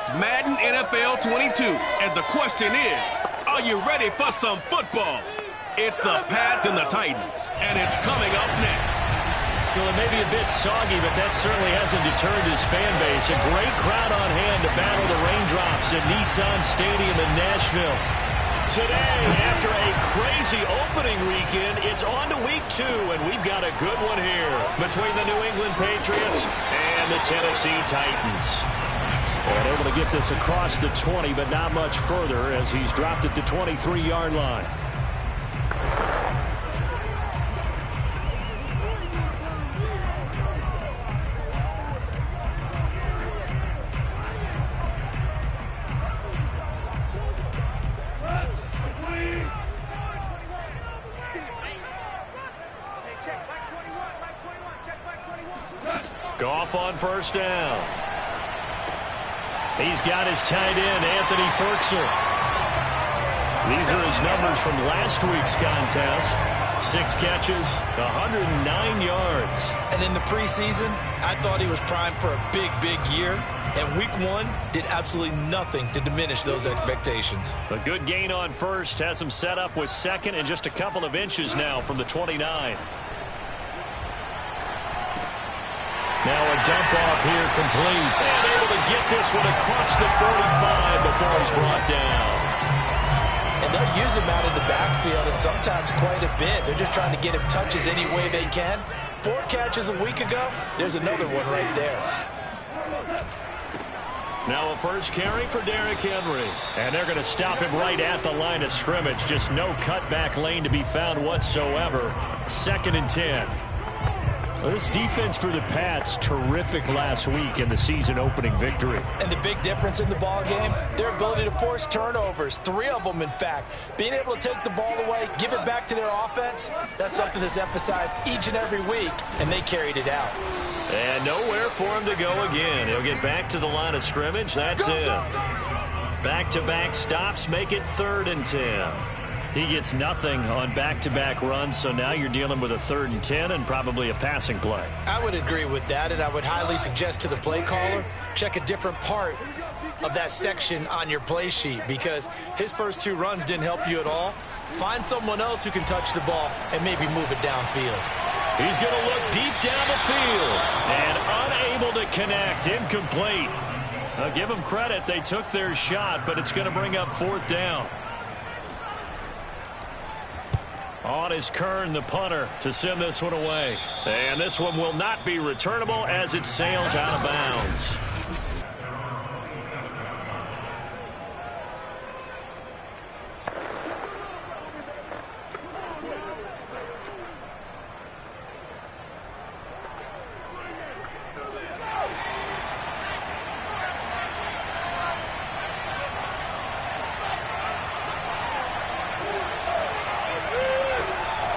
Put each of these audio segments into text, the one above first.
It's Madden NFL 22, and the question is, are you ready for some football? It's the Pats and the Titans, and it's coming up next. Well, it may be a bit soggy, but that certainly hasn't deterred his fan base. A great crowd on hand to battle the raindrops at Nissan Stadium in Nashville. Today, after a crazy opening weekend, it's on to week 2, and we've got a good one here between the New England Patriots and the Tennessee Titans. And able to get this across the 20, but not much further as he's dropped it to 23-yard line. Goff on first down. He's got his tight end, Anthony Ferguson. These are his numbers from last week's contest. 6 catches, 109 yards. And in the preseason, I thought he was primed for a big, big year. And week 1 did absolutely nothing to diminish those expectations. A good gain on first has him set up with second and just a couple of inches now from the 29. Now a dump off here complete. And able to get this one across the 45 before he's brought down. And they'll use him out in the backfield, and sometimes quite a bit. They're just trying to get him touches any way they can. 4 catches a week ago. There's another one right there. Now a first carry for Derrick Henry. And they're going to stop him right at the line of scrimmage. Just no cutback lane to be found whatsoever. 2nd and 10. Well, this defense for the Pats, terrific last week in the season-opening victory. And the big difference in the ball game, their ability to force turnovers, 3 of them, in fact. Being able to take the ball away, give it back to their offense, that's something that's emphasized each and every week, and they carried it out. And nowhere for him to go again. He'll get back to the line of scrimmage. That's it. Back-to-back stops make it 3rd and 10. He gets nothing on back-to-back runs, so now you're dealing with a 3rd and 10 and probably a passing play. I would agree with that, and I would highly suggest to the play caller, check a different part of that section on your play sheet, because his first 2 runs didn't help you at all. Find someone else who can touch the ball and maybe move it downfield. He's going to look deep down the field and unable to connect. Incomplete. I'll give them credit. They took their shot, but it's going to bring up 4th down. On is Kern, the punter, to send this one away. And this one will not be returnable as it sails out of bounds.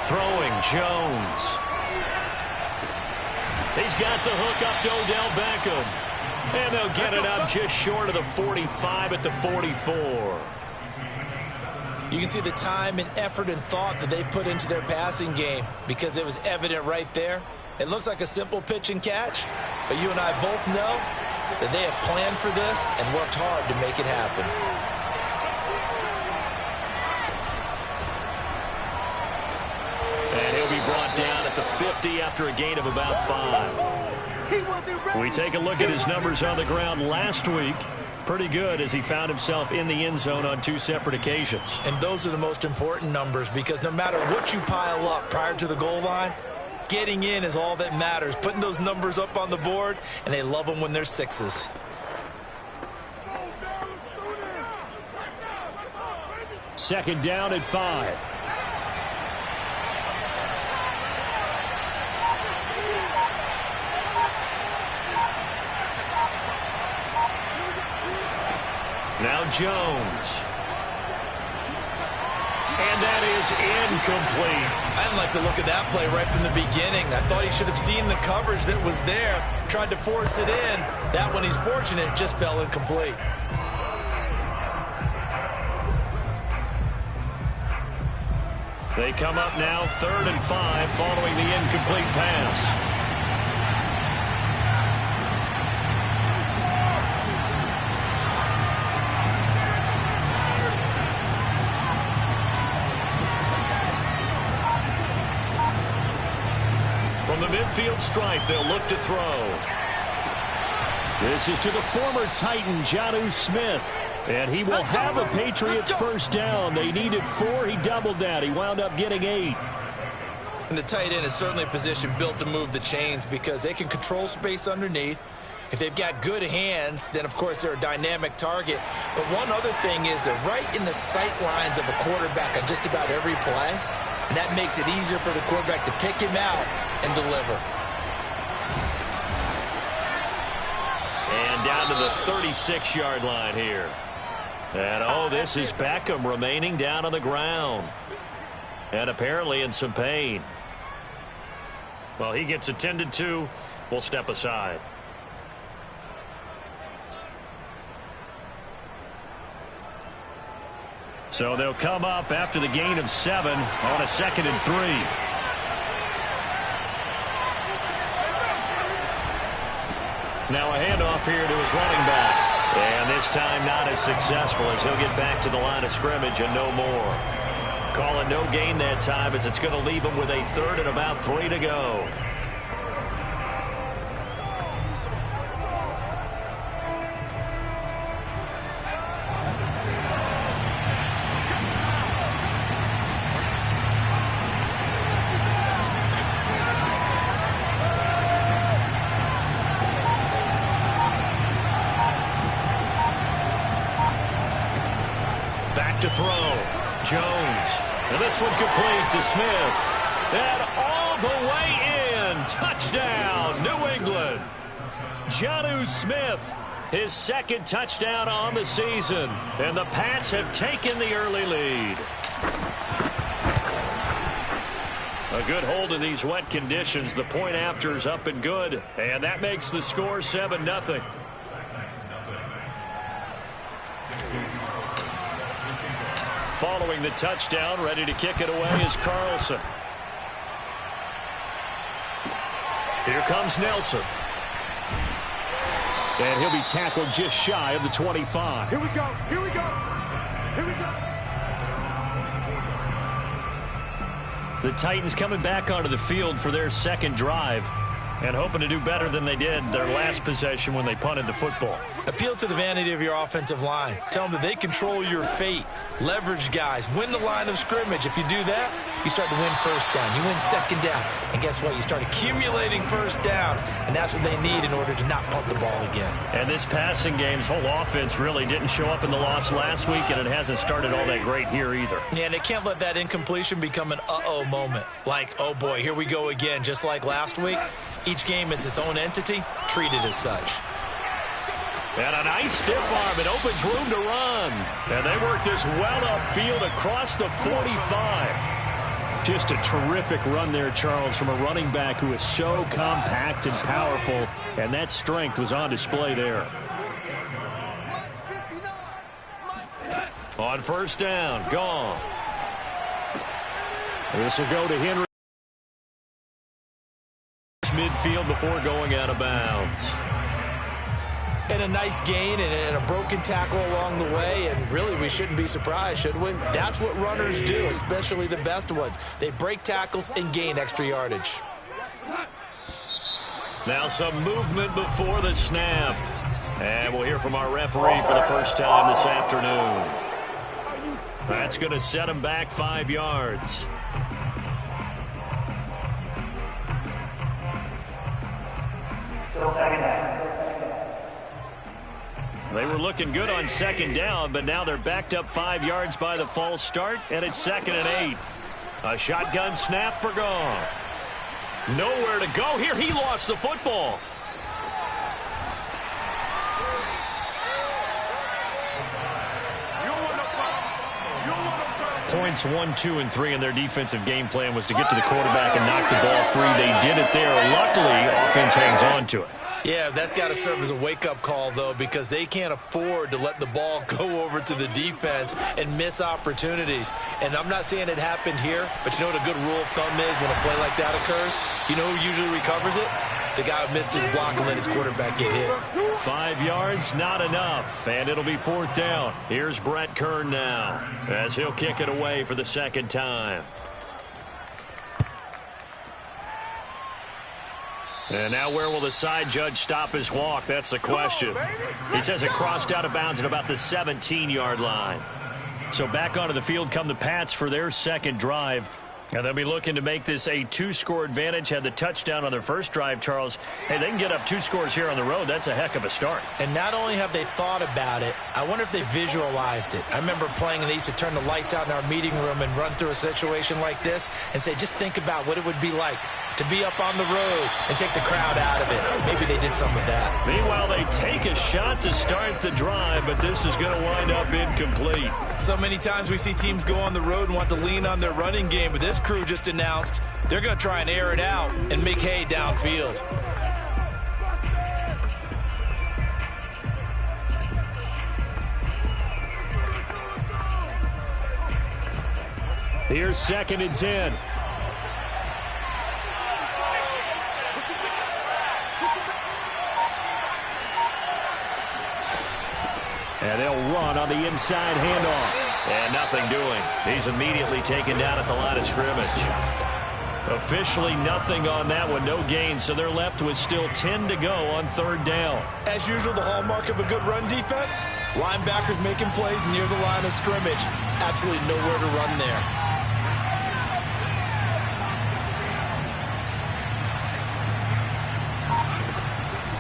Throwing Jones. He's got the hook up to Odell Beckham. And they'll get it up just short of the 45 at the 44. You can see the time and effort and thought that they put into their passing game because it was evident right there. It looks like a simple pitch and catch, but you and I both know that they have planned for this and worked hard to make it happen. And he'll be brought down at the 50 after a gain of about 5. We take a look at his numbers on the ground last week. Pretty good as he found himself in the end zone on 2 separate occasions. And those are the most important numbers because no matter what you pile up prior to the goal line, getting in is all that matters. Putting those numbers up on the board, and they love them when they're 6s. Second down at 5. Now Jones. And that is incomplete. I didn't like the look of that play right from the beginning. I thought he should have seen the coverage that was there, tried to force it in. That one, he's fortunate, just fell incomplete. They come up now 3rd and 5 following the incomplete pass. midfield stripe. They'll look to throw. This is to the former Titan, Jonnu Smith. And he will have a Patriots first down. They needed 4. He doubled that. He wound up getting 8. And the tight end is certainly a position built to move the chains because they can control space underneath. If they've got good hands, then, of course, they're a dynamic target. But one other thing is they're right in the sight lines of a quarterback on just about every play. And that makes it easier for the quarterback to pick him out and deliver. And down to the 36-yard line here. And, oh, this is Beckham remaining down on the ground. And apparently in some pain. Well, he gets attended to. We'll step aside. So they'll come up after the gain of 7 on a 2nd and 3. Now a handoff here to his running back. And this time not as successful as he'll get back to the line of scrimmage and no more. Calling no gain that time as it's going to leave him with a 3rd and about 3 to go. To throw. Jones. And this one complete to Smith. And all the way in. Touchdown, New England. Jonnu Smith, his 2nd touchdown on the season. And the Pats have taken the early lead. A good hold in these wet conditions. The point after is up and good. And that makes the score 7-0. Following the touchdown, ready to kick it away is Carlson. Here comes Nelson. And he'll be tackled just shy of the 25. Here we go. Here we go. Here we go. The Titans coming back onto the field for their 2nd drive. And hoping to do better than they did their last possession when they punted the football. Appeal to the vanity of your offensive line. Tell them that they control your fate. Leverage guys. Win the line of scrimmage. If you do that, you start to win first down. You win 2nd down. And guess what? You start accumulating first downs. And that's what they need in order to not punt the ball again. And this passing game's whole offense really didn't show up in the loss last week, and it hasn't started all that great here either. Yeah, and they can't let that incompletion become an uh-oh moment. Like, oh boy, here we go again, just like last week. Each game is its own entity, treated as such. And a nice stiff arm. It opens room to run. And they work this well upfield across the 45. Just a terrific run there, Charles, from a running back who is so compact and powerful. And that strength was on display there. On first down, gone. This will go to Henry. Midfield before going out of bounds. And a nice gain and a broken tackle along the way, and really we shouldn't be surprised, should we? That's what runners do, especially the best ones. They break tackles and gain extra yardage. Now some movement before the snap. And we'll hear from our referee for the first time this afternoon. That's going to set him back 5 yards. They were looking good on 2nd down, but now they're backed up 5 yards by the false start, and it's 2nd and 8. A shotgun snap for Goff. Nowhere to go here. He lost the football. Points 1, 2, and 3 in their defensive game plan was to get to the quarterback and knock the ball free. They did it there. Luckily, offense hangs on to it. Yeah, that's got to serve as a wake-up call, though, because they can't afford to let the ball go over to the defense and miss opportunities. And I'm not saying it happened here, but you know what a good rule of thumb is when a play like that occurs? You know who usually recovers it? The guy who missed his block and let his quarterback get hit. 5 yards, not enough, and it'll be 4th down. Here's Brett Kern now as he'll kick it away for the 2nd time. And now where will the side judge stop his walk? That's the question. He says it crossed out of bounds at about the 17-yard line. So back onto the field come the Pats for their second drive. And they'll be looking to make this a 2-score advantage. Had the touchdown on their first drive, Charles. Hey, they can get up 2 scores here on the road. That's a heck of a start. And not only have they thought about it, I wonder if they visualized it. I remember playing, and they used to turn the lights out in our meeting room and run through a situation like this and say, just think about what it would be like to be up on the road and take the crowd out of it. Maybe they did some of that. Meanwhile, they take a shot to start the drive, but this is going to wind up incomplete. So many times we see teams go on the road and want to lean on their running game, but this crew just announced they're going to try and air it out and make hay downfield. Here's 2nd and 10. And they'll run on the inside handoff. And nothing doing. He's immediately taken down at the line of scrimmage. Officially nothing on that one. No gain, so they're left with still 10 to go on 3rd down. As usual, the hallmark of a good run defense, linebackers making plays near the line of scrimmage. Absolutely nowhere to run there.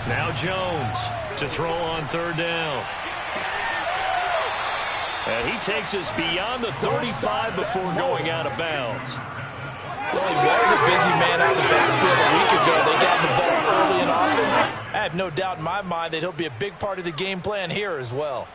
Now Jones to throw on 3rd down. And he takes us beyond the 35 before going out of bounds. Well, he was a busy man out of the backfield a week ago. They got the ball early and often. I have no doubt in my mind that he'll be a big part of the game plan here as well.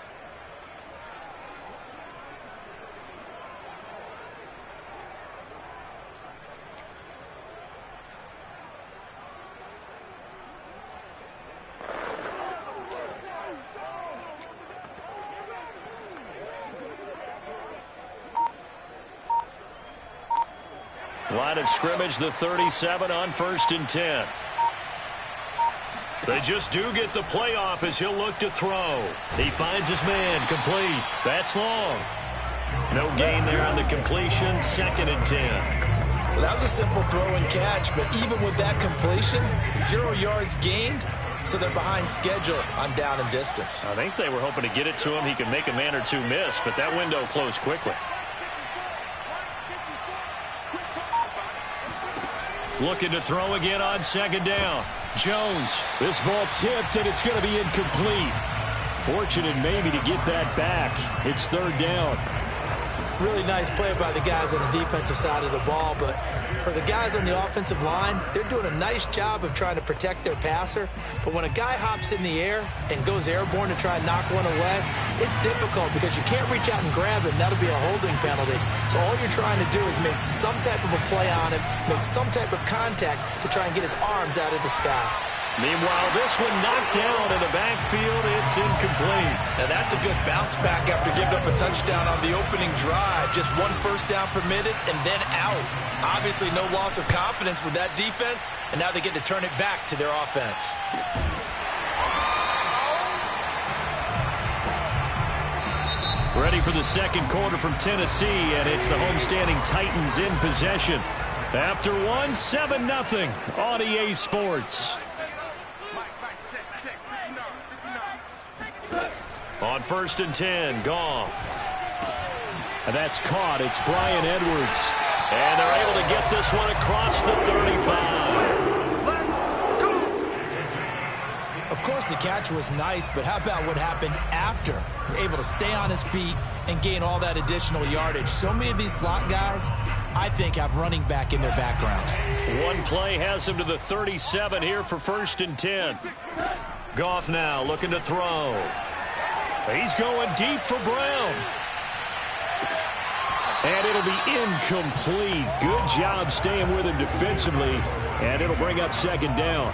Line of scrimmage, the 37 on 1st and 10. They just do get the play off as he'll look to throw. He finds his man, complete. That's long. No gain there on the completion, 2nd and 10. Well, that was a simple throw and catch, but even with that completion, 0 yards gained, so they're behind schedule on down and distance. I think they were hoping to get it to him. He could make a man or two miss, but that window closed quickly. Looking to throw again on 2nd down. Jones, this ball tipped, and it's going to be incomplete. Fortunate maybe to get that back. It's 3rd down. Really nice play by the guys on the defensive side of the ball, but for the guys on the offensive line, they're doing a nice job of trying to protect their passer. But when a guy hops in the air and goes airborne to try and knock one away, it's difficult because you can't reach out and grab him. That'll be a holding penalty. So all you're trying to do is make some type of a play on him, make some type of contact to try and get his arms out of the sky. Meanwhile, this one knocked down in the backfield. It's incomplete. Now that's a good bounce back after giving up a touchdown on the opening drive. Just 1 first down permitted and then out. Obviously no loss of confidence with that defense, and now they get to turn it back to their offense. Ready for the 2nd quarter from Tennessee, and it's the homestanding Titans in possession. After 1, 7-0 on EA Sports. On 1st and 10, Goff. And that's caught. It's Brian Edwards. And they're able to get this one across the 35. Of course, the catch was nice, but how about what happened after? Able to stay on his feet and gain all that additional yardage. So many of these slot guys, I think, have running back in their background. One play has him to the 37 here for 1st and 10. Goff now looking to throw. He's going deep for Brown. And it'll be incomplete. Good job staying with him defensively. And it'll bring up 2nd down.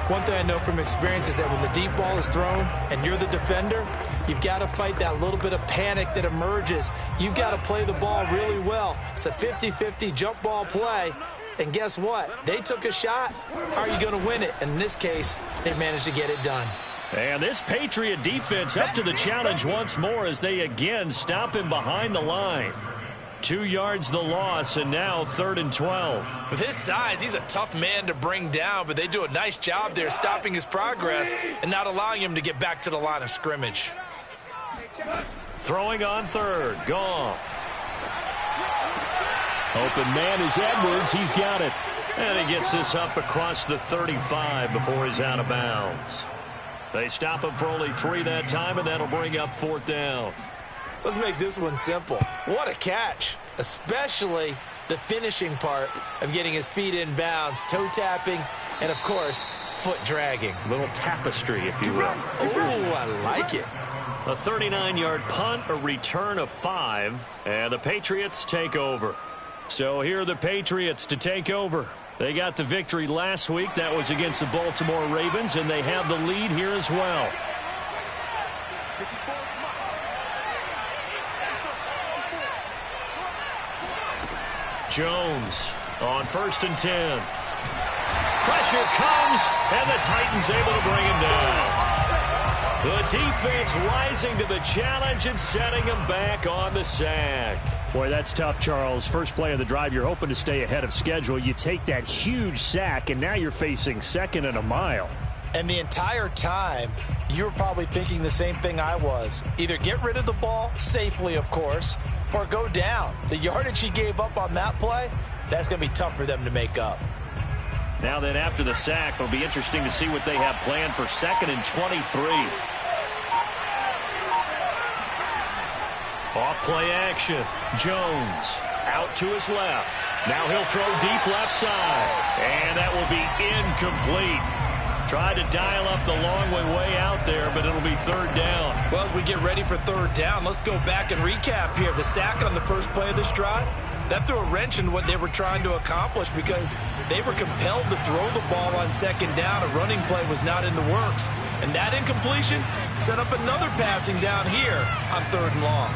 One thing I know from experience is that when the deep ball is thrown and you're the defender, you've got to fight that little bit of panic that emerges. You've got to play the ball really well. It's a 50-50 jump ball play. And guess what? They took a shot. How are you going to win it? And in this case, they managed to get it done. And this Patriot defense up to the challenge once more as they again stop him behind the line. 2 yards the loss, and now 3rd and 12. With his size, he's a tough man to bring down, but they do a nice job there stopping his progress and not allowing him to get back to the line of scrimmage. Throwing on 3rd, Goff. Open man is Edwards. He's got it. And he gets this up across the 35 before he's out of bounds. They stop him for only 3 that time, and that'll bring up 4th down. Let's make this one simple. What a catch, especially the finishing part of getting his feet in bounds, toe tapping, and, of course, foot dragging. A little tapestry, if you will. Oh, I like it. A 39-yard punt, a return of 5, and the Patriots take over. So here are the Patriots to take over. They got the victory last week. That was against the Baltimore Ravens, and they have the lead here as well. Jones on 1st and 10. Pressure comes, and the Titans able to bring him down. The defense rising to the challenge and setting him back on the sack. Boy, that's tough, Charles. First play of the drive, you're hoping to stay ahead of schedule. You take that huge sack, and now you're facing 2nd and a mile. And the entire time, you were probably thinking the same thing I was. Either get rid of the ball, safely, of course, or go down. The yardage he gave up on that play, that's going to be tough for them to make up. Now then, after the sack, it'll be interesting to see what they have planned for 2nd and 23. Off play action. Jones out to his left. Now he'll throw deep left side. And that will be incomplete. Tried to dial up the long way out there, but it'll be 3rd down. Well, as we get ready for 3rd down, let's go back and recap here. The sack on the first play of this drive, that threw a wrench in what they were trying to accomplish because they were compelled to throw the ball on 2nd down. A running play was not in the works. And that incompletion set up another passing down here on 3rd and long.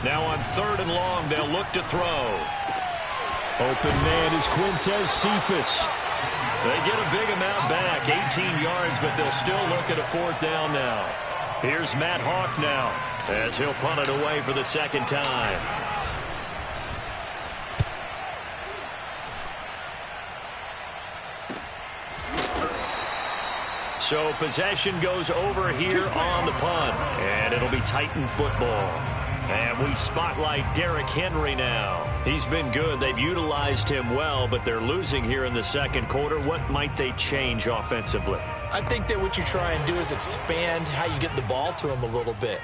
Now on 3rd and long, they'll look to throw. Open man is Quintez Cephas. They get a big amount back, 18 yards, but they'll still look at a 4th down now. Here's Matt Hawk now as he'll punt it away for the 2nd time. So possession goes over here on the punt, and it'll be Titan football. And we spotlight Derrick Henry now. He's been good. They've utilized him well, but they're losing here in the 2nd quarter. What might they change offensively? I think that what you try and do is expand how you get the ball to him a little bit.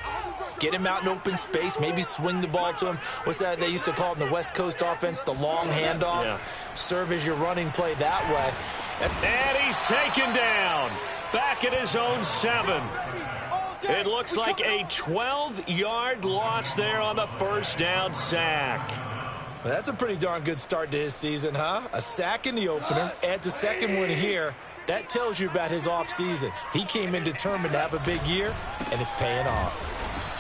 Get him out in open space, maybe swing the ball to him. What's that they used to call it in the West Coast offense, the long handoff? Yeah. Serve as your running play that way. And he's taken down. Back at his own 7. It looks like a 12-yard loss there on the 1st down sack. Well, that's a pretty darn good start to his season, huh? A sack in the opener, adds a 2nd one here. That tells you about his offseason. He came in determined to have a big year, and it's paying off.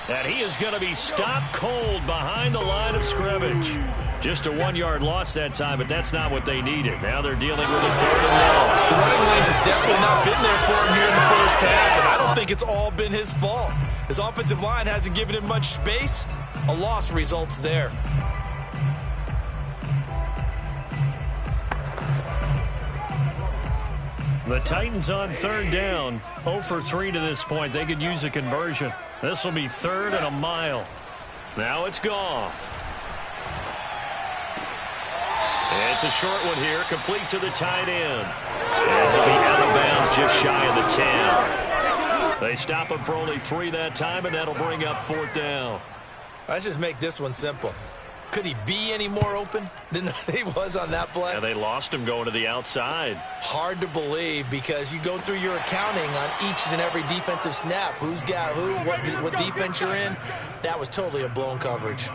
And he is going to be stopped cold behind the line of scrimmage. Just a 1-yard loss that time, but that's not what they needed. Now they're dealing with a 3rd and long. The running lanes have definitely not been there for him here in the first half, and I don't think it's all been his fault. His offensive line hasn't given him much space. A loss results there. The Titans on 3rd down, 0 for 3 to this point. They could use a conversion. This will be 3rd and a mile. Now it's Goff. It's a short one here, complete to the tight end. And he'll be out of bounds just shy of the 10. They stop him for only 3 that time, and that'll bring up 4th down. Let's just make this one simple. Could he be any more open than he was on that play? Yeah, they lost him going to the outside. Hard to believe because you go through your accounting on each and every defensive snap. Who's got who, what defense you're in. That was totally a blown coverage.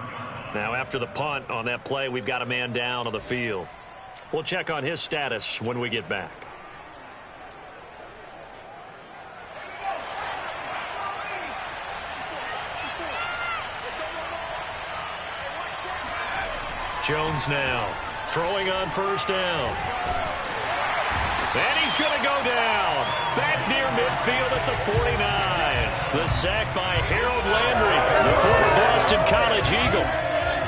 Now after the punt on that play, we've got a man down on the field. We'll check on his status when we get back. Jones now throwing on 1st down. And he's going to go down. Back near midfield at the 49. The sack by Harold Landry, the former Boston College Eagle.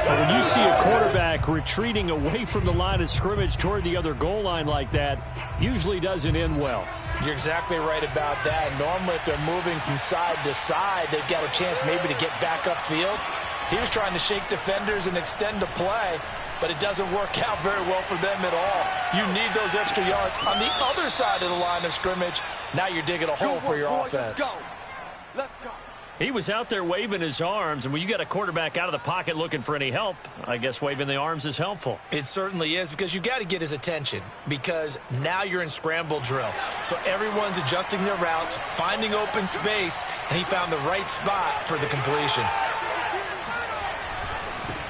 But when you see a quarterback retreating away from the line of scrimmage toward the other goal line like that, usually doesn't end well. You're exactly right about that. Normally, if they're moving from side to side, they've got a chance maybe to get back upfield. He was trying to shake defenders and extend the play, but it doesn't work out very well for them at all. You need those extra yards on the other side of the line of scrimmage. Now you're digging a hole for your offense. Let's go. Let's go. He was out there waving his arms, and when you got a quarterback out of the pocket looking for any help, I guess waving the arms is helpful. It certainly is, because you got to get his attention, because now you're in scramble drill. So everyone's adjusting their routes, finding open space, and he found the right spot for the completion.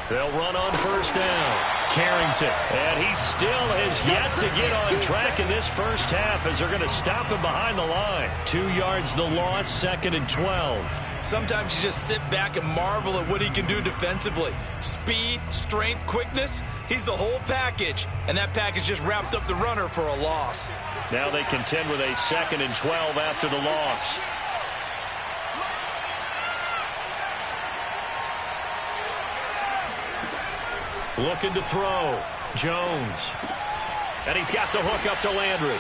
They'll run on first down. Carrington, and he still has yet to get on track in this first half as they're going to stop him behind the line. 2 yards the loss, 2nd and 12. Sometimes you just sit back and marvel at what he can do defensively. Speed, strength, quickness, he's the whole package. And that package just wrapped up the runner for a loss. Now they contend with a 2nd and 12 after the loss. Looking to throw. Jones. And he's got the hook up to Landry.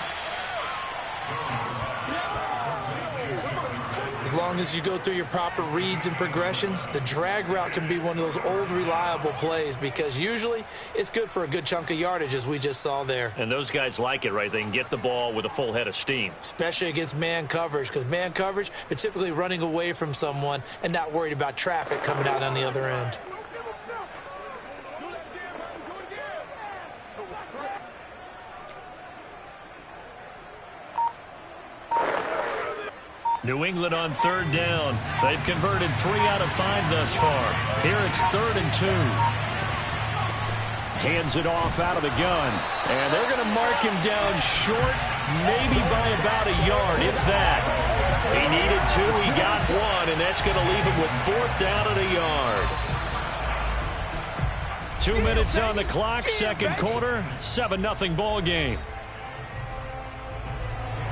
As long as you go through your proper reads and progressions, the drag route can be one of those old reliable plays, because usually it's good for a good chunk of yardage, as we just saw there. And those guys like it, right? They can get the ball with a full head of steam. Especially against man coverage, because man coverage, they're typically running away from someone and not worried about traffic coming out on the other end. New England on 3rd down. They've converted 3 out of 5 thus far. Here it's 3rd and 2. Hands it off out of the gun. And they're going to mark him down short, maybe by about a yard, if that. He needed 2, he got 1, and that's going to leave him with 4th down and a yard. 2 minutes on the clock, 2nd quarter, 7-0 ball game.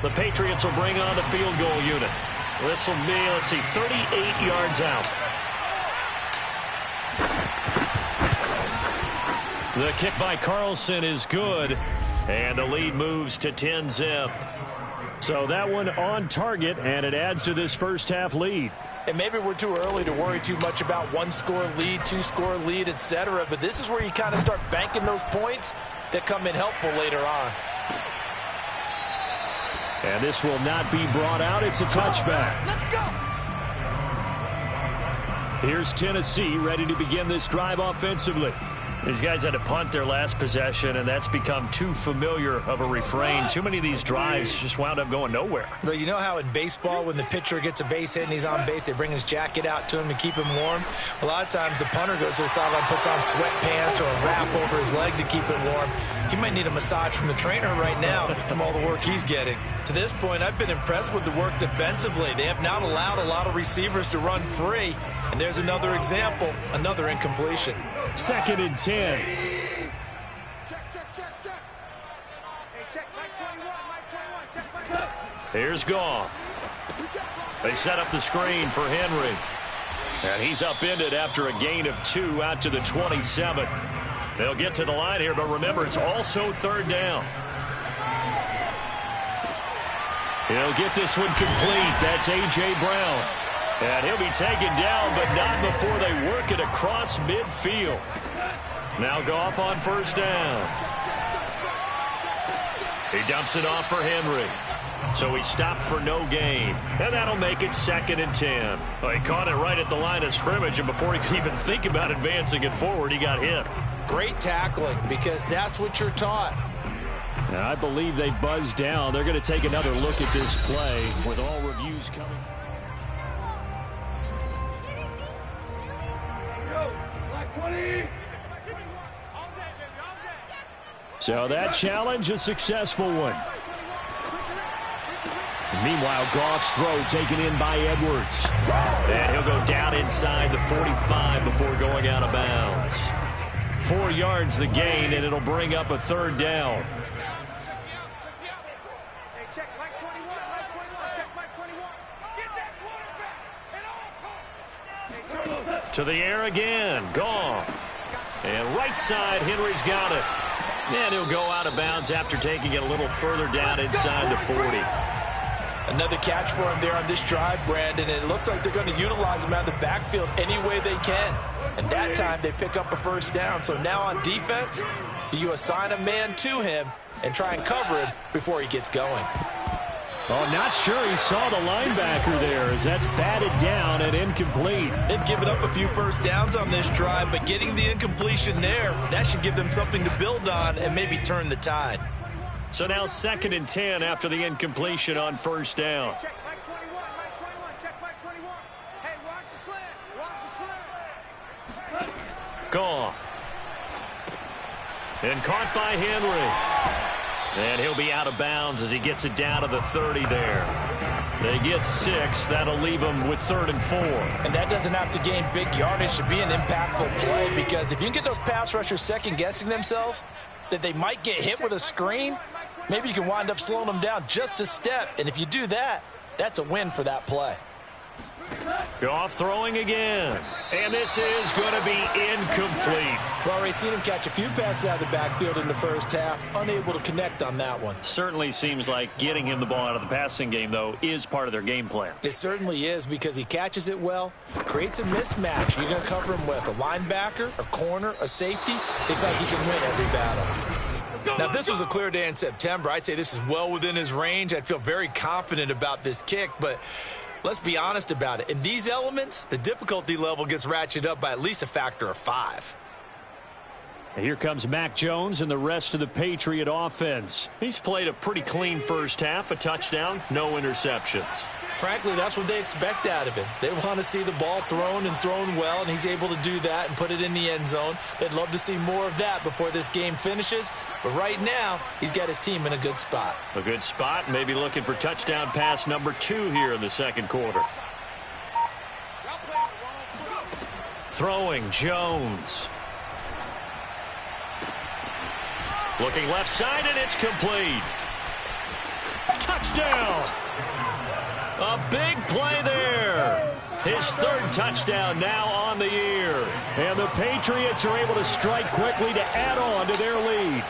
The Patriots will bring on the field goal unit. This will be, let's see, 38 yards out. The kick by Carlson is good, and the lead moves to 10-zip. So that one on target, and it adds to this first half lead. And maybe we're too early to worry too much about 1-score lead, 2-score lead, etc. But this is where you kind of start banking those points that come in helpful later on. And this will not be brought out. It's a touchback. Let's go. Here's Tennessee ready to begin this drive offensively. These guys had to punt their last possession, and that's become too familiar of a refrain. Too many of these drives just wound up going nowhere. But you know how in baseball, when the pitcher gets a base hit and he's on base, they bring his jacket out to him to keep him warm? A lot of times the punter goes to the sideline, puts on sweatpants or a wrap over his leg to keep it warm. He might need a massage from the trainer right now from all the work he's getting. To this point, I've been impressed with the work defensively. They have not allowed a lot of receivers to run free. And there's another example, another incompletion. 2nd and 10. Check. Hey, check Mike 21, check. Here's Goff. They set up the screen for Henry. And he's upended after a gain of 2 out to the 27. They'll get to the line here, but remember, it's also 3rd down. He'll get this one complete. That's A.J. Brown. And he'll be taken down, but not before they work it across midfield. Now Goff on 1st down. He dumps it off for Henry. So he stopped for no gain. And that'll make it 2nd and 10. Well, he caught it right at the line of scrimmage, and before he could even think about advancing it forward, he got hit. Great tackling, because that's what you're taught. Now, I believe they buzzed down. They're going to take another look at this play with all reviews coming. So that challenge, a successful one. Meanwhile, Goff's throw taken in by Edwards. And he'll go down inside the 45 before going out of bounds. 4 yards the gain, and it'll bring up a 3rd down. Hey, check Mike 21, check Mike 21. Get that quarterback. To the air again. Goff. And right side, Henry's got it. And he'll go out of bounds after taking it a little further down inside the 40. Another catch for him there on this drive, Brandon, and it looks like they're going to utilize him out of the backfield any way they can. And that time they pick up a first down. So now on defense, do you assign a man to him and try and cover him before he gets going? Oh, not sure he saw the linebacker there as that's batted down and incomplete. They've given up a few first downs on this drive, but getting the incompletion there, that should give them something to build on and maybe turn the tide. So now 2nd and 10 after the incompletion on first down. Check Mike 21, Mike 21, check Mike 21. Hey, watch the slant, watch the slant. Gone. And caught by Henry. And he'll be out of bounds as he gets it down to the 30 there. They get 6. That'll leave them with 3rd and 4. And that doesn't have to gain big yardage to be an impactful play, because if you can get those pass rushers second-guessing themselves that they might get hit with a screen, maybe you can wind up slowing them down just a step. And if you do that, that's a win for that play. Goff throwing again. And this is going to be incomplete. We've already seen him catch a few passes out of the backfield in the first half, unable to connect on that one. Certainly seems like getting him the ball out of the passing game, though, is part of their game plan. It certainly is, because he catches it well, creates a mismatch. You're going to cover him with a linebacker, a corner, a safety. They think he can win every battle. Now, if this was a clear day in September, I'd say this is well within his range. I'd feel very confident about this kick, but let's be honest about it. In these elements, the difficulty level gets ratcheted up by at least a factor of 5. Here comes Mac Jones and the rest of the Patriot offense. He's played a pretty clean first half, a touchdown, no interceptions. Frankly, that's what they expect out of him. They want to see the ball thrown and thrown well, and he's able to do that and put it in the end zone. They'd love to see more of that before this game finishes. But right now, he's got his team in a good spot. A good spot, maybe looking for touchdown pass number 2 here in the second quarter. Throwing Jones. Looking left side, and it's complete. Touchdown! A big play there. His 3rd touchdown now on the year. And the Patriots are able to strike quickly to add on to their lead.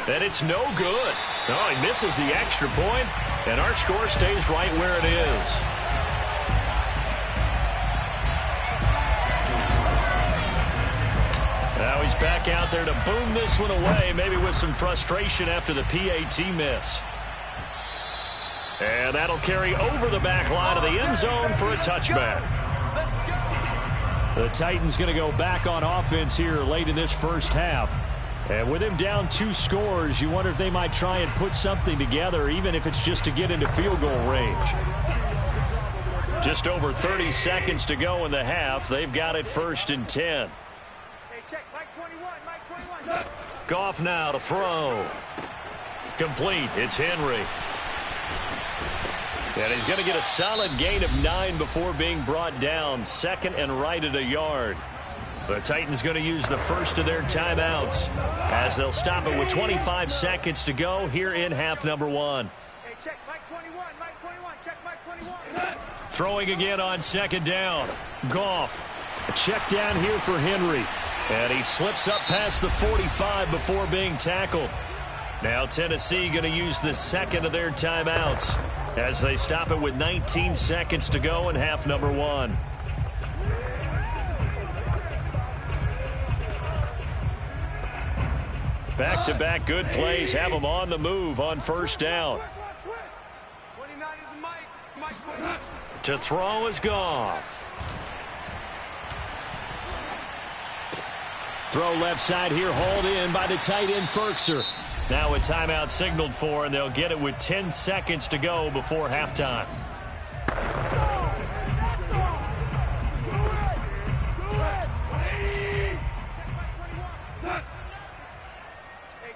And it's no good. Oh, he misses the extra point, and our score stays right where it is. Now he's back out there to boom this one away, maybe with some frustration after the PAT miss. And that'll carry over the back line of the end zone for a touchback. The Titans going to go back on offense here late in this first half. And with him down 2 scores, you wonder if they might try and put something together, even if it's just to get into field goal range. Just over 30 seconds to go in the half. They've got it 1st and 10. Check Mike 21, Mike 21. Goff now to throw. Complete. It's Henry. And he's going to get a solid gain of 9 before being brought down. 2nd and right at a yard. The Titans going to use the first of their timeouts as they'll stop it with 25 seconds to go here in half number 1. Hey, check Mike 21, Mike 21, check Mike 21. Throwing again on 2nd down. Goff. A check down here for Henry. And he slips up past the 45 before being tackled. Now Tennessee going to use the 2nd of their timeouts as they stop it with 19 seconds to go in half number 1. Back-to-back good plays have them on the move on first down. 29 is Mike. To throw is Goff. Throw left side here, hauled in by the tight end Ferkser. Now a timeout signaled for, and they'll get it with 10 seconds to go before halftime.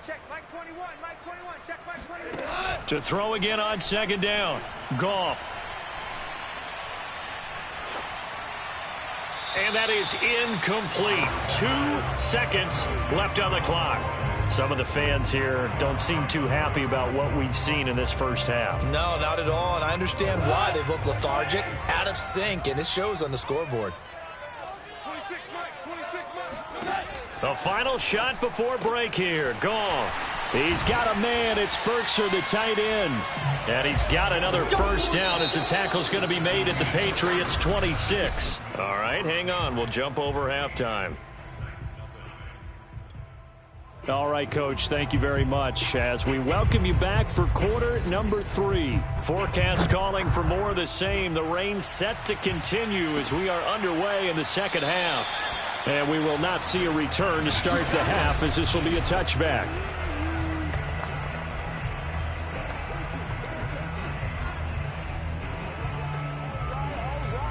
Check Mike 21, Mike 21, check Mike 21. To throw again on 2nd down. Goff. And that is incomplete. 2 seconds left on the clock. Some of the fans here don't seem too happy about what we've seen in this first half. No, not at all, and I understand why. They've looked lethargic, out of sync, and it shows on the scoreboard. 26 Mike. The final shot before break here. Goff. He's got a man. It's Berkshire, the tight end. And he's got another first down as the tackle's going to be made at the Patriots 26. All right, hang on. We'll jump over halftime. All right, Coach, thank you very much as we welcome you back for quarter number 3. Forecast calling for more of the same. The rain set to continue as we are underway in the second half. And we will not see a return to start the half as this will be a touchback.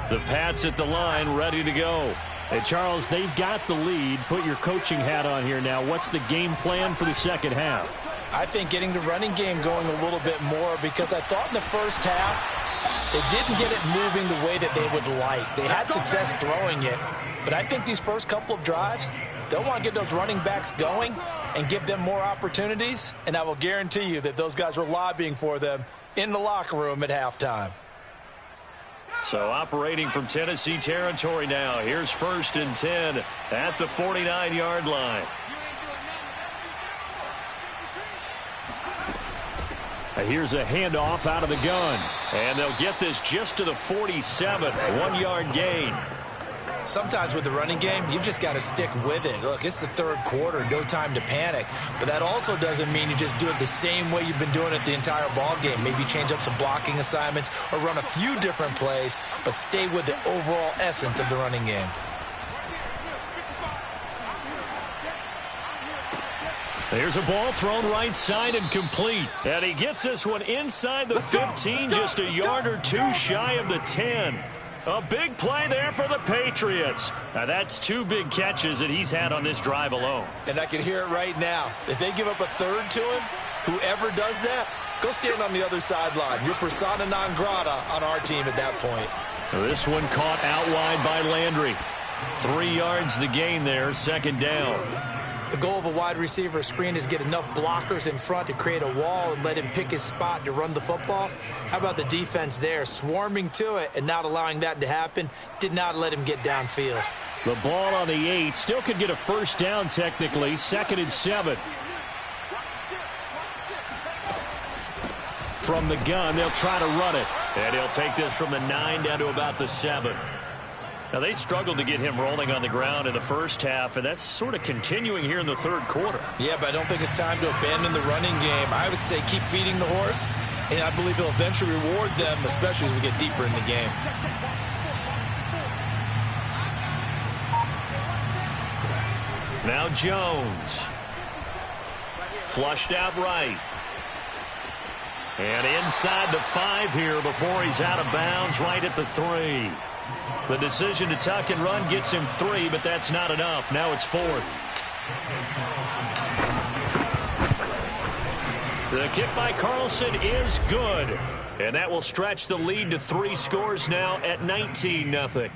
The Pats at the line ready to go. Hey, Charles, they've got the lead. Put your coaching hat on here now. What's the game plan for the second half? I think getting the running game going a little bit more because I thought in the first half they didn't get it moving the way that they would like. They had success throwing it, but I think these first couple of drives, they'll want to get those running backs going and give them more opportunities, and I will guarantee you that those guys were lobbying for them in the locker room at halftime. So operating from Tennessee territory now. Here's 1st and 10 at the 49-yard line. Here's a handoff out of the gun. And they'll get this just to the 47. 1-yard gain. Sometimes with the running game, you've just got to stick with it. Look, it's the third quarter, no time to panic. But that also doesn't mean you just do it the same way you've been doing it the entire ball game. Maybe change up some blocking assignments or run a few different plays, but stay with the overall essence of the running game. There's a ball thrown right side and complete. And he gets this one inside the 15, just a yard or two shy of the 10. A big play there for the Patriots. Now, that's 2 big catches that he's had on this drive alone. And I can hear it right now. If they give up a third to him, whoever does that, go stand on the other sideline. You're persona non grata on our team at that point. This one caught out wide by Landry. 3 yards the gain there, 2nd down. The goal of a wide receiver screen is get enough blockers in front to create a wall and let him pick his spot to run the football. How about the defense there, swarming to it and not allowing that to happen? Did not let him get downfield. The ball on the 8 still could get a first down technically. 2nd and 7. From the gun, they'll try to run it. And he'll take this from the 9 down to about the 7. Now, they struggled to get him rolling on the ground in the first half, and that's sort of continuing here in the third quarter. Yeah, but I don't think it's time to abandon the running game. I would say keep feeding the horse, and I believe he'll eventually reward them, especially as we get deeper in the game. Now Jones. Flushed out right. And inside the 5 here before he's out of bounds right at the 3. The decision to tuck and run gets him 3, but that's not enough. Now it's 4th. The kick by Carlson is good. And that will stretch the lead to 3 scores now at 19-0.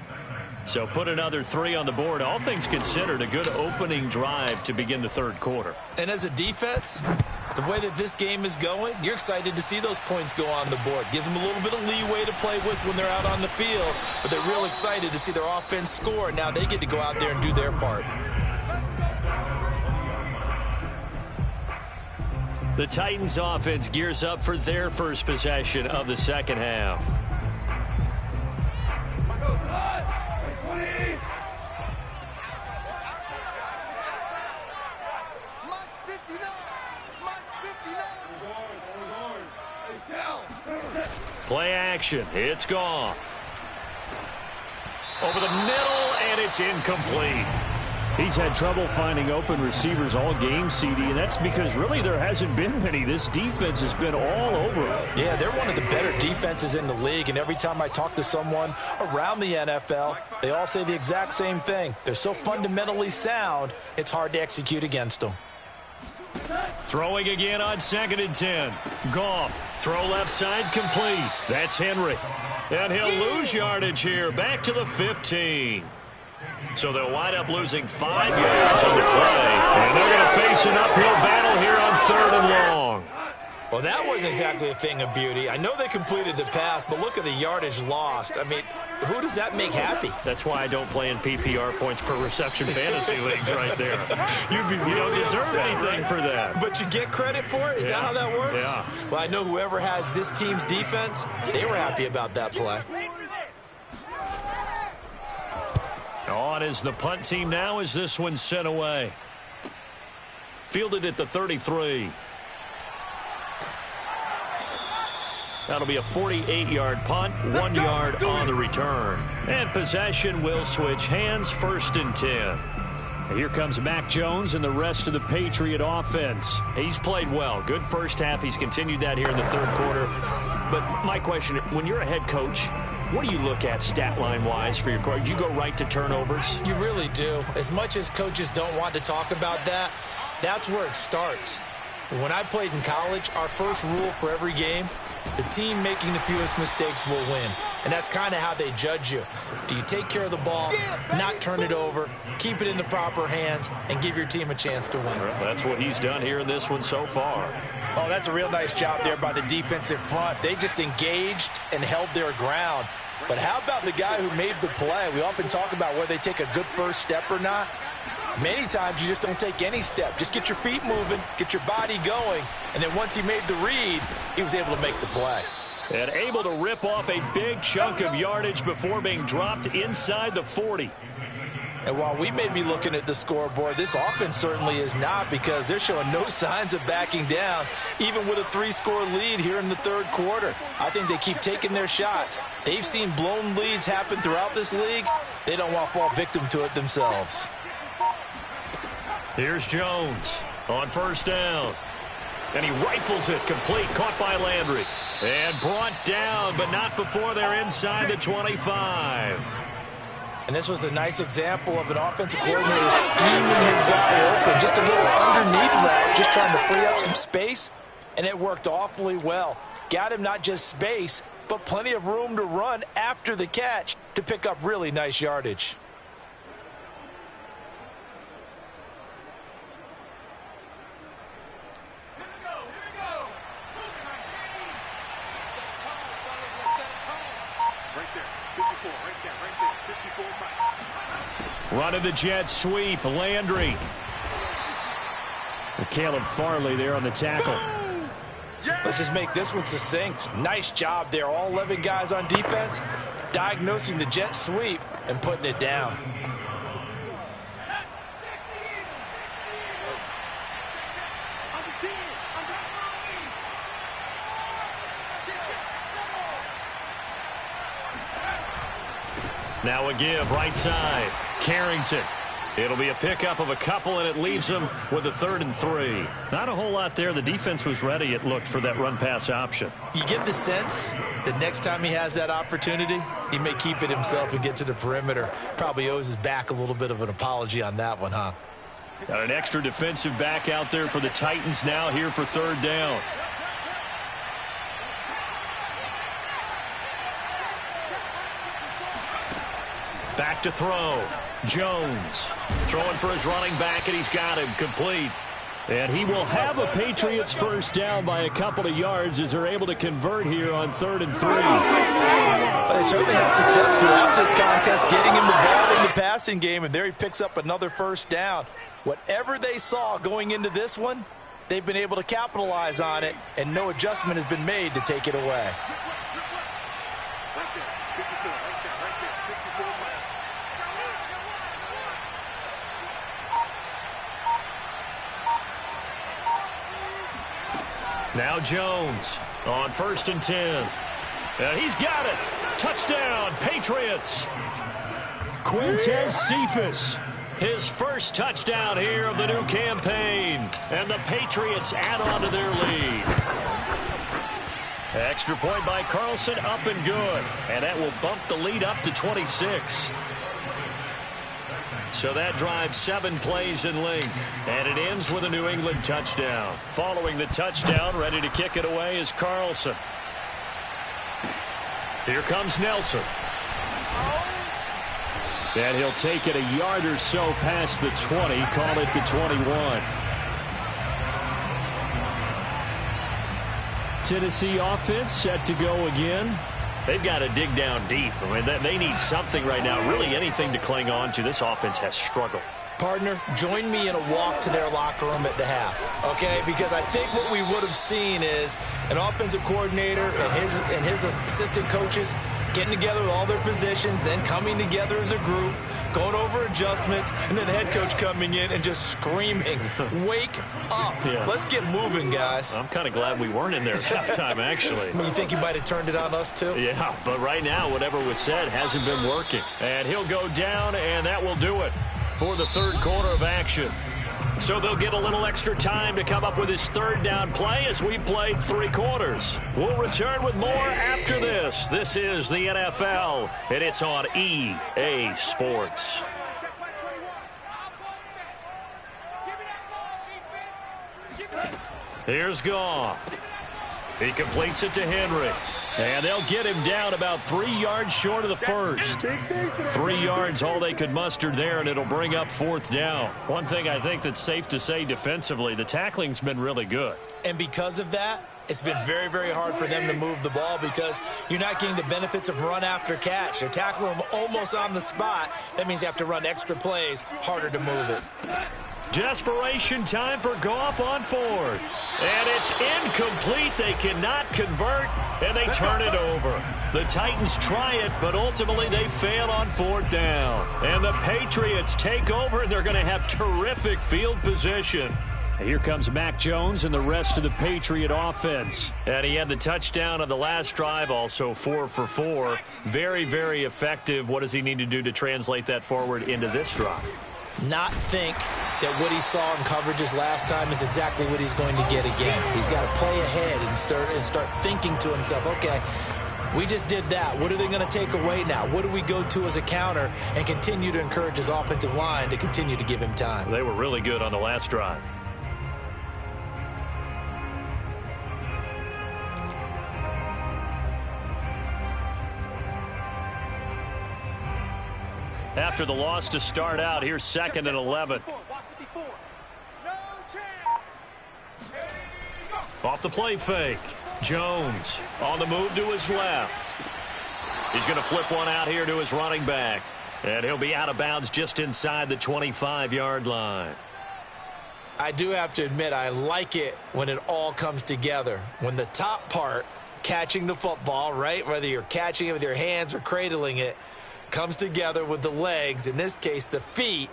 So put another 3 on the board. All things considered, a good opening drive to begin the third quarter. And as a defense, the way that this game is going, you're excited to see those points go on the board. Gives them a little bit of leeway to play with when they're out on the field, but they're real excited to see their offense score. Now they get to go out there and do their part. The Titans offense gears up for their first possession of the second half. Play action. It's Goff. Over the middle, and it's incomplete. He's had trouble finding open receivers all game, CD, and that's because really there hasn't been many. This defense has been all over him. Yeah, they're one of the better defenses in the league, and every time I talk to someone around the NFL, they all say the exact same thing. They're so fundamentally sound, it's hard to execute against them. Throwing again on 2nd and 10. Goff, throw left side complete. That's Henry. And he'll lose yardage here, back to the 15. So they'll wind up losing 5 yards on the play. And they're going to face an uphill battle here on 3rd and long. Well, that wasn't exactly a thing of beauty. I know they completed the pass, but look at the yardage lost. I mean, who does that make happy? That's why I don't play in PPR points per reception fantasy leagues right there. You don't deserve anything for that. But you get credit for it? Is that how that works? Yeah. Well, I know whoever has this team's defense, they were happy about that play. On is the punt team now as this one's sent away. Fielded at the 33. That'll be a 48-yard punt, 1 yard on the return. And possession will switch hands, 1st and 10. Here comes Mac Jones and the rest of the Patriot offense. He's played well. Good first half. He's continued that here in the 3rd quarter. But my question, when you're a head coach, what do you look at stat line-wise for your quarterback? Do you go right to turnovers? You really do. As much as coaches don't want to talk about that, that's where it starts. When I played in college, our first rule for every game, the team making the fewest mistakes will win. And that's kind of how they judge you. Do you take care of the ball, not turn it over, keep it in the proper hands, and give your team a chance to win? Well, that's what he's done here in this one so far. Oh, that's a real nice job there by the defensive front. They just engaged and held their ground. But how about the guy who made the play? We often talk about whether they take a good first step or not. Many times you just don't take any step. Just get your feet moving, get your body going, and then once he made the read, he was able to make the play. And able to rip off a big chunk of yardage before being dropped inside the 40. And while we may be looking at the scoreboard, this offense certainly is not, because they're showing no signs of backing down, even with a 3-score lead here in the 3rd quarter. I think they keep taking their shots. They've seen blown leads happen throughout this league. They don't want to fall victim to it themselves. Here's Jones on 1st down. And he rifles it complete, caught by Landry. And brought down, but not before they're inside the 25. And this was a nice example of an offensive coordinator scheming his guy open. Just a little underneath route, just trying to free up some space. And it worked awfully well. Got him not just space, but plenty of room to run after the catch to pick up really nice yardage. Running the jet sweep, Landry. And Caleb Farley there on the tackle. Let's just make this one succinct. Nice job there. All 11 guys on defense, diagnosing the jet sweep and putting it down. Now a give, right side. Carrington. It'll be a pickup of a couple, and it leaves them with a 3rd and 3. Not a whole lot there. The defense was ready, it looked, for that run-pass option. You get the sense that next time he has that opportunity, he may keep it himself and get to the perimeter. Probably owes his back a little bit of an apology on that one, huh? Got an extra defensive back out there for the Titans now here for 3rd down. Back to throw. Jones throwing for his running back, and he's got him complete. And he will have a Patriots first down by a couple of yards as they're able to convert here on 3rd and 3. Well, they certainly had success throughout this contest, getting him the ball in the passing game, and there he picks up another first down. Whatever they saw going into this one, they've been able to capitalize on it, and no adjustment has been made to take it away. Now Jones on 1st and 10. And he's got it. Touchdown, Patriots. Quintez Cephas, his first touchdown here of the new campaign. And the Patriots add on to their lead. Extra point by Carlson, up and good. And that will bump the lead up to 26. So that drives 7 plays in length, and it ends with a New England touchdown. Following the touchdown, ready to kick it away is Carlson. Here comes Nelson. And he'll take it a yard or so past the 20, call it the 21. Tennessee offense set to go again. They've got to dig down deep. I mean, they need something right now, really anything to cling on to. This offense has struggled. Partner, join me in a walk to their locker room at the half, okay? Because I think what we would have seen is an offensive coordinator and his assistant coaches getting together with all their positions, then coming together as a group, going over adjustments, and then the head coach coming in and just screaming, wake up. Yeah. Let's get moving, guys. I'm kind of glad we weren't in there at halftime, actually. I mean, you think he might have turned it on us, too? Yeah, but right now, whatever was said hasn't been working. And he'll go down, and that will do it for the third quarter of action. So they'll get a little extra time to come up with his third down play as we played 3 quarters. We'll return with more after this. This is the NFL, and it's on EA Sports. Here's Goff. He completes it to Henry. And they'll get him down about 3 yards short of the first. 3 yards, all they could muster there, and it'll bring up 4th down. One thing I think that's safe to say defensively, the tackling's been really good. And because of that, it's been very, very hard for them to move the ball because you're not getting the benefits of run after catch. They're tackling them almost on the spot. That means you have to run extra plays, harder to move it. Desperation time for Goff on 4th. And it's incomplete. They cannot convert, and they turn it over. The Titans try it, but ultimately they fail on 4th down. And the Patriots take over, and they're going to have terrific field position. Here comes Mac Jones and the rest of the Patriot offense. And he had the touchdown on the last drive, also 4 for 4. Very, very effective. What does he need to do to translate that forward into this drive? Not think that what he saw in coverages last time is exactly what he's going to get again. He's got to play ahead and start thinking to himself, okay, we just did that. What are they going to take away now? What do we go to as a counter? And continue to encourage his offensive line to continue to give him time. They were really good on the last drive. After the loss to start out, here's 2nd and 11. Off the play fake. Jones on the move to his left. He's going to flip one out here to his running back. And he'll be out of bounds just inside the 25-yard line. I do have to admit, I like it when it all comes together. When the top part, catching the football, right, whether you're catching it with your hands or cradling it, comes together with the legs, in this case the feet,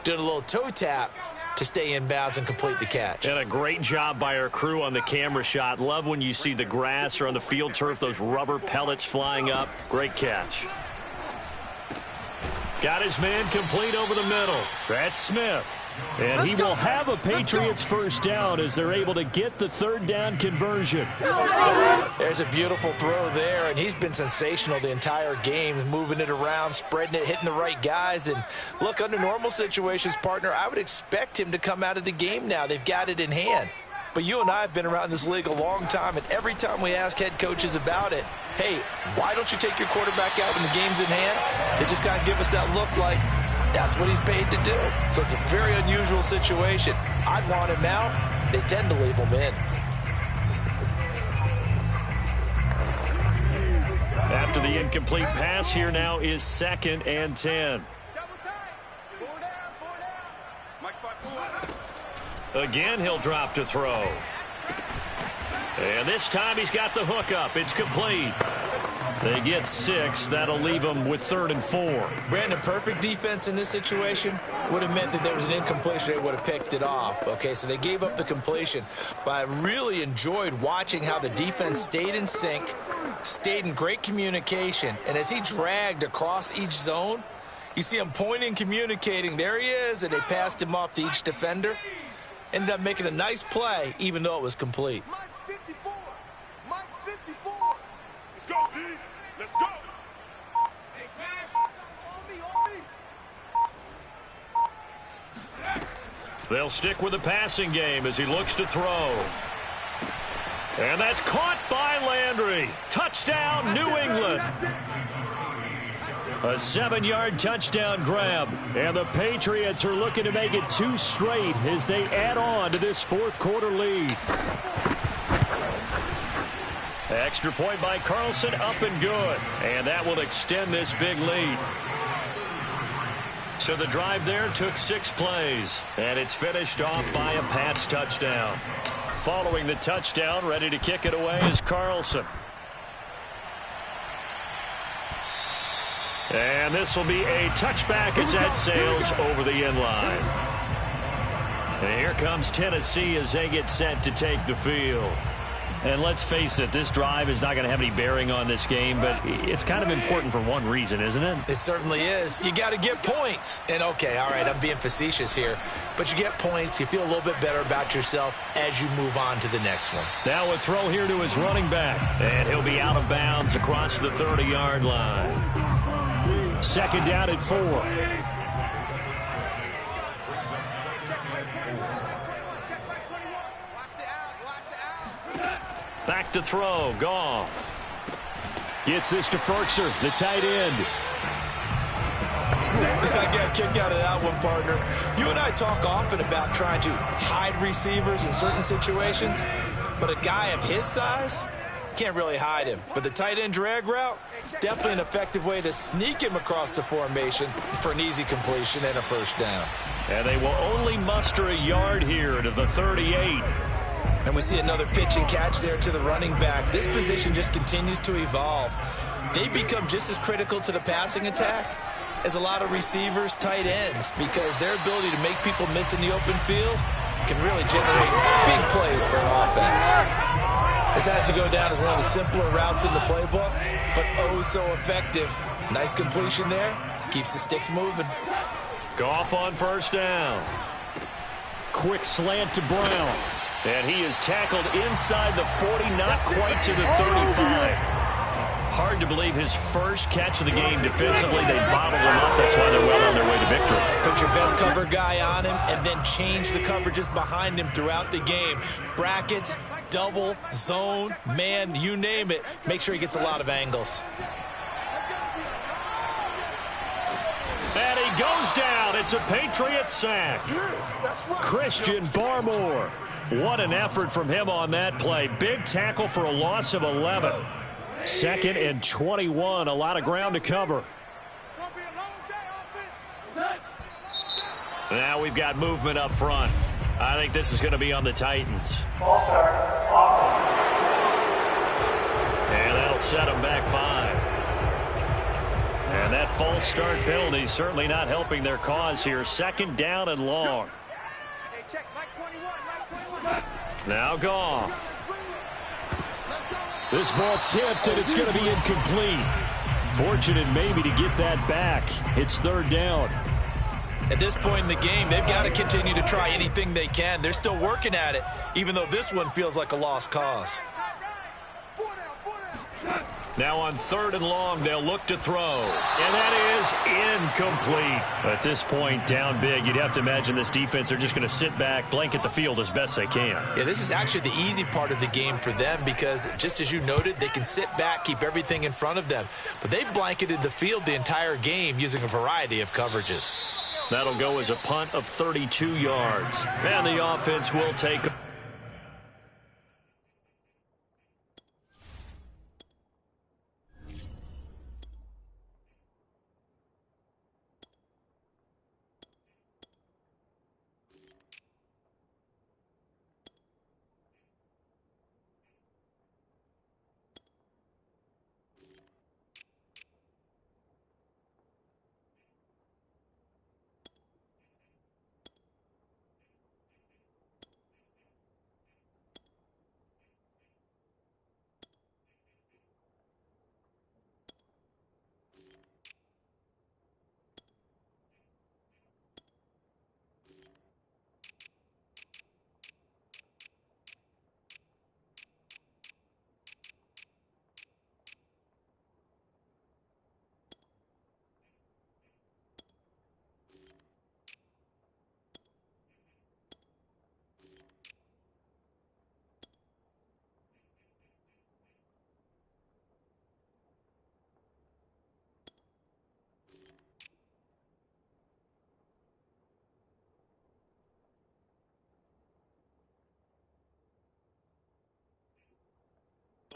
doing a little toe tap to stay in bounds and complete the catch. And a great job by our crew on the camera shot. Love when you see the grass or on the field turf, those rubber pellets flying up. Great catch. Got his man complete over the middle. That's Smith. And he will have a Patriots first down as they're able to get the 3rd down conversion. There's a beautiful throw there, and he's been sensational the entire game, moving it around, spreading it, hitting the right guys. And look, under normal situations, partner, I would expect him to come out of the game now. They've got it in hand. But you and I have been around this league a long time, and every time we ask head coaches about it, hey, why don't you take your quarterback out when the game's in hand? They just kind of give us that look like, that's what he's paid to do. So it's a very unusual situation. I'd want him out. They tend to leave him in. After the incomplete pass, here now is 2nd and 10. Again, he'll drop to throw. And this time he's got the hook up. It's complete. They get 6. That'll leave them with 3rd and 4. Brandon, perfect defense in this situation would have meant that there was an incompletion. They would have picked it off. Okay, so they gave up the completion. But I really enjoyed watching how the defense stayed in sync, stayed in great communication. And as he dragged across each zone, you see him pointing, communicating. There he is, and they passed him off to each defender. Ended up making a nice play, even though it was complete. They'll stick with the passing game as he looks to throw. And that's caught by Landry. Touchdown, New England. A 7-yard touchdown grab. And the Patriots are looking to make it 2 straight as they add on to this fourth-quarter lead. Extra point by Carlson, up and good. And that will extend this big lead. So the drive there took 6 plays. And it's finished off by a Pats touchdown. Following the touchdown, ready to kick it away is Carlson. And this will be a touchback as that sails over the end line. And here comes Tennessee as they get set to take the field. And let's face it, this drive is not going to have any bearing on this game, but it's kind of important for one reason, isn't it? It certainly is. You got to get points. And, okay, all right, I'm being facetious here. But you get points, you feel a little bit better about yourself as you move on to the next one. Now a throw here to his running back. And he'll be out of bounds across the 30-yard line. Second down at 4. Back to throw. Goff. Gets this to Ferkser, the tight end. I got a kick out of that one, partner. You and I talk often about trying to hide receivers in certain situations, but a guy of his size can't really hide him. But the tight end drag route, definitely an effective way to sneak him across the formation for an easy completion and a first down. And they will only muster a yard here to the 38. And we see another pitch and catch there to the running back. This position just continues to evolve. They become just as critical to the passing attack as a lot of receivers, tight ends, because their ability to make people miss in the open field can really generate big plays for an offense. This has to go down as one of the simpler routes in the playbook, but oh so effective. Nice completion there. Keeps the sticks moving. Goff on first down. Quick slant to Brown. And he is tackled inside the 40, not quite to the 35. Hard to believe his first catch of the game defensively. They bottled him up. That's why they're well on their way to victory. Put your best cover guy on him and then change the coverages behind him throughout the game. Brackets, double, zone, man, you name it. Make sure he gets a lot of angles. And he goes down. It's a Patriots sack. Christian Barmore. What an effort from him on that play. Big tackle for a loss of 11. Second and 21. A lot of ground to cover. Now we've got movement up front. I think this is going to be on the Titans. And that'll set them back 5. And that false start penalty is certainly not helping their cause here. Second down and long. Now Goff. This ball tipped, and it's going to be incomplete. Fortunate maybe to get that back. It's third down. At this point in the game, they've got to continue to try anything they can. They're still working at it, even though this one feels like a lost cause. Now on third and long, they'll look to throw. And that is incomplete. At this point, down big, you'd have to imagine this defense, they're just going to sit back, blanket the field as best they can. Yeah, this is actually the easy part of the game for them because, just as you noted, they can sit back, keep everything in front of them. But they've blanketed the field the entire game using a variety of coverages. That'll go as a punt of 32 yards. And the offense will take...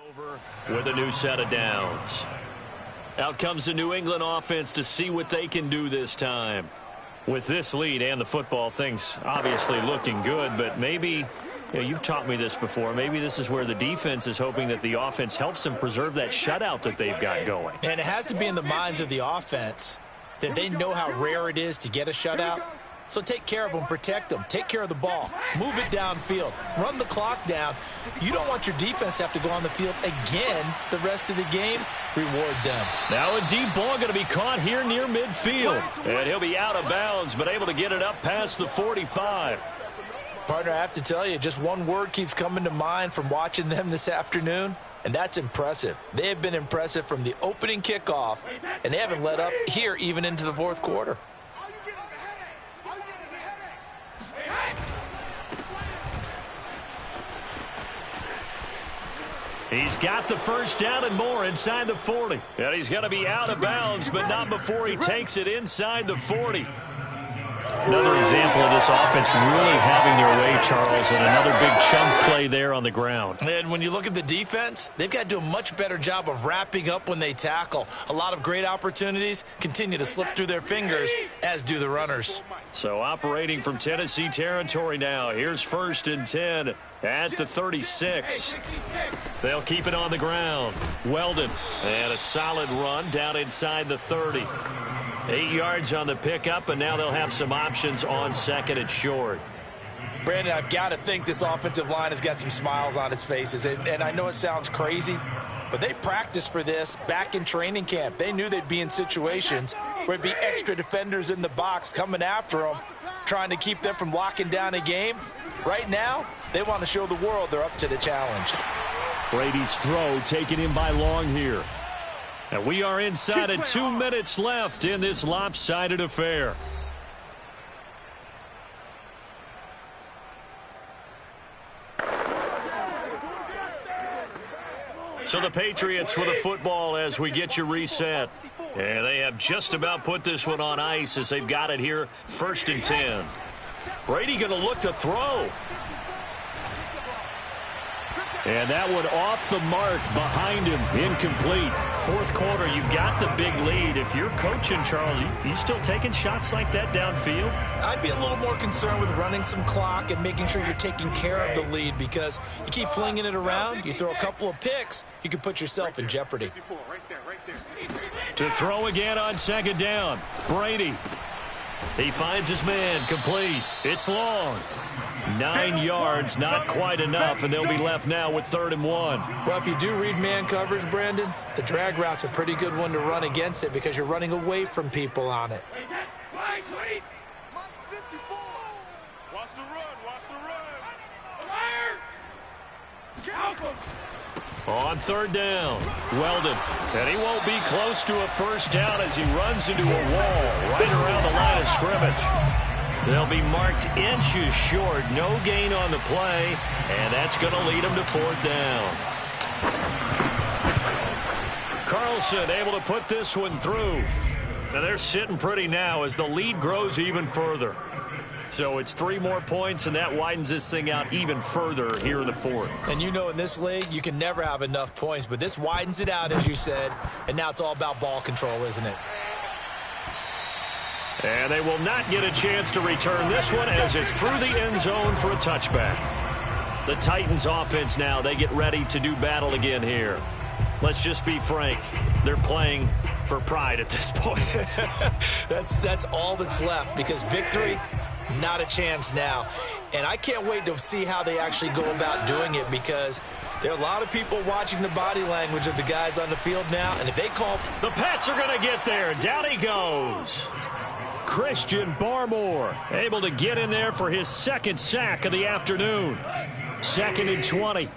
Over with a new set of downs. Out comes the New England offense to see what they can do this time. With this lead and the football, things obviously looking good, but maybe, you've taught me this before, maybe this is where the defense is hoping that the offense helps them preserve that shutout that they've got going. And it has to be in the minds of the offense that they know how rare it is to get a shutout. So take care of them, protect them, take care of the ball, move it downfield, run the clock down. You don't want your defense to have to go on the field again the rest of the game. Reward them. Now a deep ball going to be caught here near midfield. And he'll be out of bounds, but able to get it up past the 45. Partner, I have to tell you, just one word keeps coming to mind from watching them this afternoon, and that's impressive. They have been impressive from the opening kickoff, and they haven't let up here even into the fourth quarter. He's got the first down and more inside the 40. And he's going to be out of bounds, but not before he takes it inside the 40. Another example of this offense really having their way, Charles, and another big chunk play there on the ground. And when you look at the defense, they've got to do a much better job of wrapping up when they tackle. A lot of great opportunities continue to slip through their fingers, as do the runners. So operating from Tennessee territory now. Here's 1st and 10 at the 36. They'll keep it on the ground. Weldon, and a solid run down inside the 30. 8 yards on the pickup, and now they'll have some options on 2nd and short. Brandon, I've got to think this offensive line has got some smiles on its faces. And I know it sounds crazy, but they practiced for this back in training camp. They knew they'd be in situations where it'd be extra defenders in the box coming after them, trying to keep them from locking down a game. Right now, they want to show the world they're up to the challenge. Brady's throw taken in by Long here. And we are inside of 2 minutes left in this lopsided affair. So the Patriots with a football as we get you reset. And they have just about put this one on ice as they've got it here, 1st and 10. Brady going to look to throw. And that one off the mark behind him, incomplete. Fourth quarter, you've got the big lead. If you're coaching, Charles, you still taking shots like that downfield? I'd be a little more concerned with running some clock and making sure you're taking care of the lead, because you keep flinging it around, you throw a couple of picks, you can put yourself in jeopardy. To throw again on 2nd down, Brady. He finds his man, complete. It's Long. 9 yards, not quite enough, and they'll be left now with 3rd and 1. Well, if you do read man coverage, Brandon, the drag route's a pretty good one to run against it because you're running away from people on it. Watch the run, watch the run. On 3rd down, Weldon. And he won't be close to a first down as he runs into a wall right around the line of scrimmage. They'll be marked inches short. No gain on the play, and that's going to lead them to 4th down. Carlson able to put this one through. Now they're sitting pretty now as the lead grows even further. So it's 3 more points, and that widens this thing out even further here in the 4th. And you know, in this league, you can never have enough points, but this widens it out, as you said, and now it's all about ball control, isn't it? And they will not get a chance to return this one as it's through the end zone for a touchback. The Titans offense now, they get ready to do battle again here. Let's just be frank. They're playing for pride at this point. That's all that's left, because victory, not a chance now. And I can't wait to see how they actually go about doing it, because there are a lot of people watching the body language of the guys on the field now, and if they call... The Pats are going to get there. Down he goes. Christian Barmore able to get in there for his 2nd sack of the afternoon. 2nd and 20.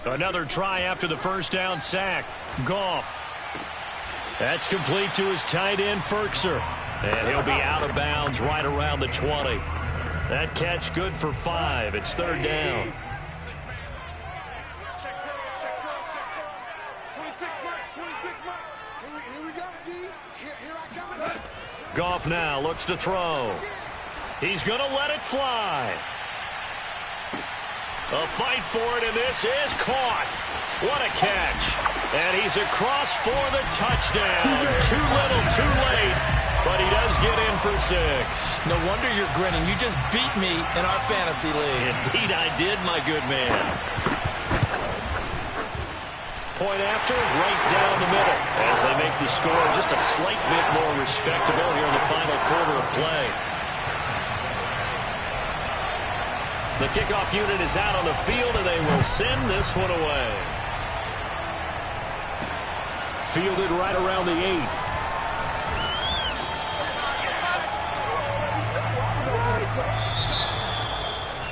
Another try after the first down sack. Goff. That's complete to his tight end, Ferkser. And he'll be out of bounds right around the 20. That catch good for 5. It's 3rd down. Goff now looks to throw. He's going to let it fly. A fight for it, and this is caught. What a catch. And he's across for the touchdown. Too little, too late, but he does get in for 6. No wonder you're grinning. You just beat me in our fantasy league. Indeed I did, my good man. Point after, right down the middle, as they make the score just a slight bit more respectable here in the final quarter of play. The kickoff unit is out on the field, and they will send this one away. Fielded right around the 8.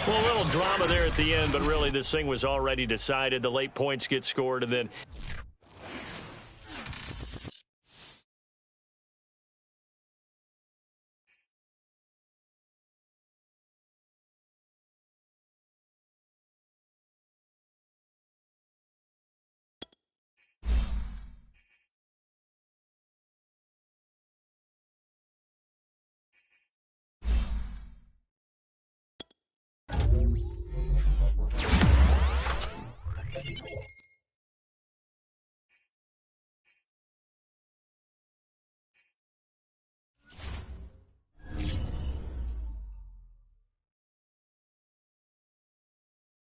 Well, a little drama there at the end, but really this thing was already decided. The late points get scored, and then